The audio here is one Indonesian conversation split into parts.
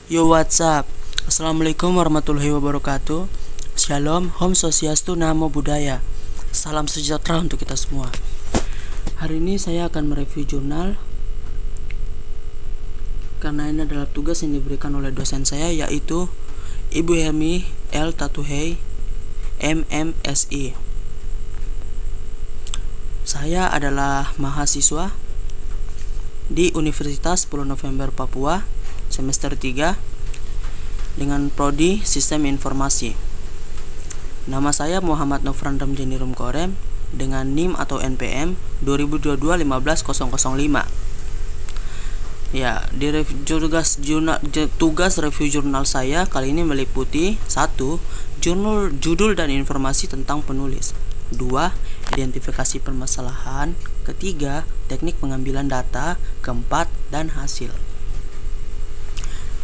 Yo, what's up? Assalamualaikum warahmatullahi wabarakatuh. Shalom, Om Swastiastu, Namo Buddhaya. Salam sejahtera untuk kita semua. Hari ini saya akan mereview jurnal karena ini adalah tugas yang diberikan oleh dosen saya, yaitu Ibu Hermi L. Tatuhei, MMSI. Saya adalah mahasiswa di Universitas 10 November Papua, semester 3 dengan prodi Sistem Informasi. Nama saya Muhammad Nofran Ramjani Rumkorem dengan NIM atau NPM 2022-15005. Ya, tugas review jurnal saya kali ini meliputi 1. Judul dan informasi tentang penulis. 2. Identifikasi permasalahan. 3. Teknik pengambilan data. 4. Dan hasil.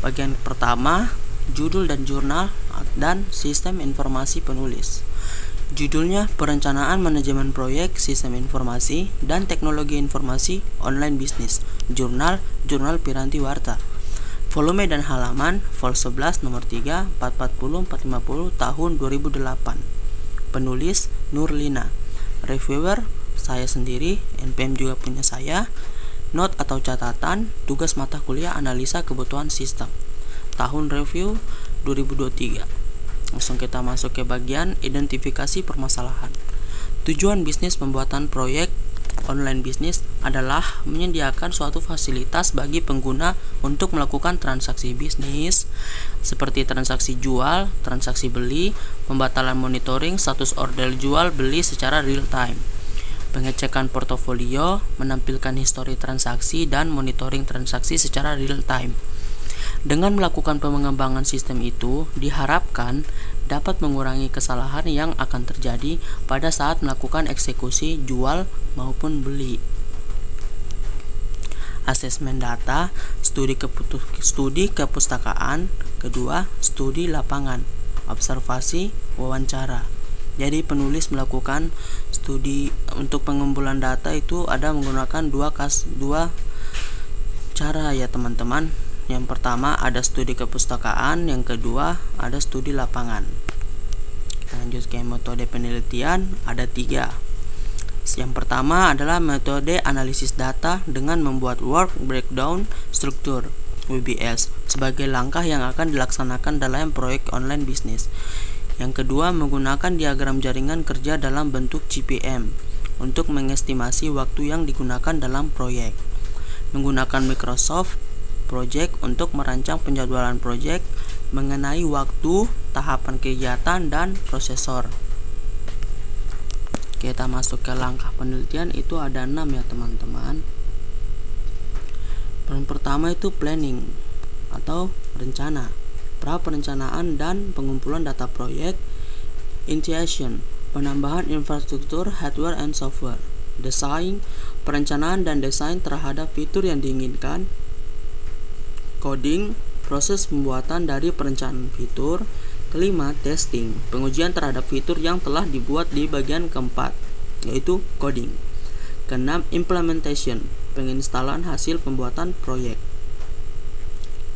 Bagian pertama, judul dan jurnal dan sistem informasi penulis. Judulnya Perencanaan Manajemen Proyek Sistem Informasi dan Teknologi Informasi Online Bisnis. Jurnal Piranti Warta. Volume dan halaman Vol 11 nomor 3 440 450 tahun 2008. Penulis Nurlina. Reviewer saya sendiri, NPM juga punya saya. Note atau catatan, tugas mata kuliah analisa kebutuhan sistem. Tahun review 2023. Langsung kita masuk ke bagian identifikasi permasalahan. Tujuan bisnis pembuatan proyek online bisnis adalah menyediakan suatu fasilitas bagi pengguna untuk melakukan transaksi bisnis seperti transaksi jual, transaksi beli, pembatalan monitoring status order jual beli secara real time, pengecekan portofolio, menampilkan histori transaksi, dan monitoring transaksi secara real time. Dengan melakukan pengembangan sistem itu, diharapkan dapat mengurangi kesalahan yang akan terjadi pada saat melakukan eksekusi jual maupun beli. Asesmen data, studi kepustakaan, kedua, studi lapangan, observasi, wawancara. Jadi penulis melakukan studi untuk pengumpulan data itu ada menggunakan dua cara ya teman-teman. Yang pertama ada studi kepustakaan, yang kedua ada studi lapangan. Kita lanjut ke metode penelitian, ada 3. Yang pertama adalah metode analisis data dengan membuat work breakdown struktur WBS sebagai langkah yang akan dilaksanakan dalam proyek online bisnis. Yang kedua menggunakan diagram jaringan kerja dalam bentuk GPM untuk mengestimasi waktu yang digunakan dalam proyek. Menggunakan Microsoft Project untuk merancang penjadwalan proyek mengenai waktu, tahapan kegiatan, dan prosesor. Kita masuk ke langkah penelitian, itu ada 6 ya teman-teman. Yang pertama itu planning atau rencana, pra-perencanaan dan pengumpulan data proyek. Initiation, penambahan infrastruktur hardware and software. Design, perencanaan dan desain terhadap fitur yang diinginkan. Coding, proses pembuatan dari perencanaan fitur. Kelima, testing, pengujian terhadap fitur yang telah dibuat di bagian keempat, yaitu coding. Keenam, implementation, penginstalan hasil pembuatan proyek.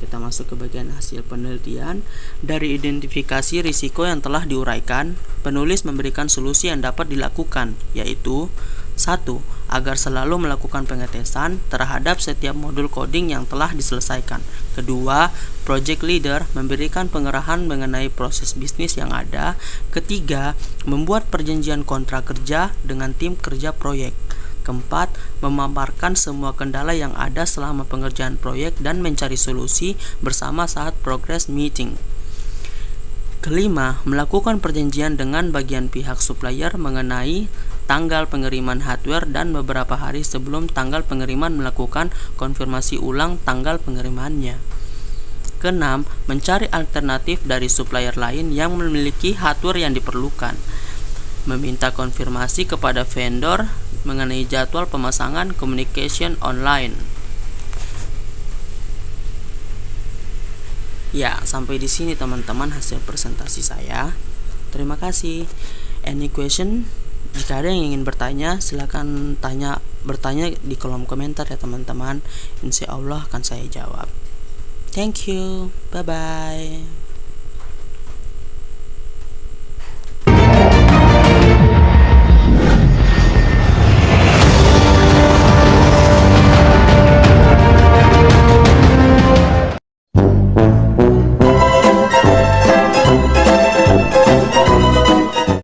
Kita masuk ke bagian hasil penelitian. Dari identifikasi risiko yang telah diuraikan, penulis memberikan solusi yang dapat dilakukan, yaitu 1. Agar selalu melakukan pengetesan terhadap setiap modul coding yang telah diselesaikan. Kedua, project leader memberikan pengerahan mengenai proses bisnis yang ada. Ketiga, membuat perjanjian kontrak kerja dengan tim kerja proyek. Keempat, memaparkan semua kendala yang ada selama pengerjaan proyek dan mencari solusi bersama saat progress meeting. Kelima, melakukan perjanjian dengan bagian pihak supplier mengenai tanggal pengiriman hardware dan beberapa hari sebelum tanggal pengiriman melakukan konfirmasi ulang tanggal pengirimannya. Keenam, mencari alternatif dari supplier lain yang memiliki hardware yang diperlukan. Meminta konfirmasi kepada vendor mengenai jadwal pemasangan communication online. Ya, sampai di sini teman-teman hasil presentasi saya. Terima kasih. Any question? Jika ada yang ingin bertanya, silakan bertanya di kolom komentar ya teman-teman. Insya Allah akan saya jawab. Thank you. Bye bye.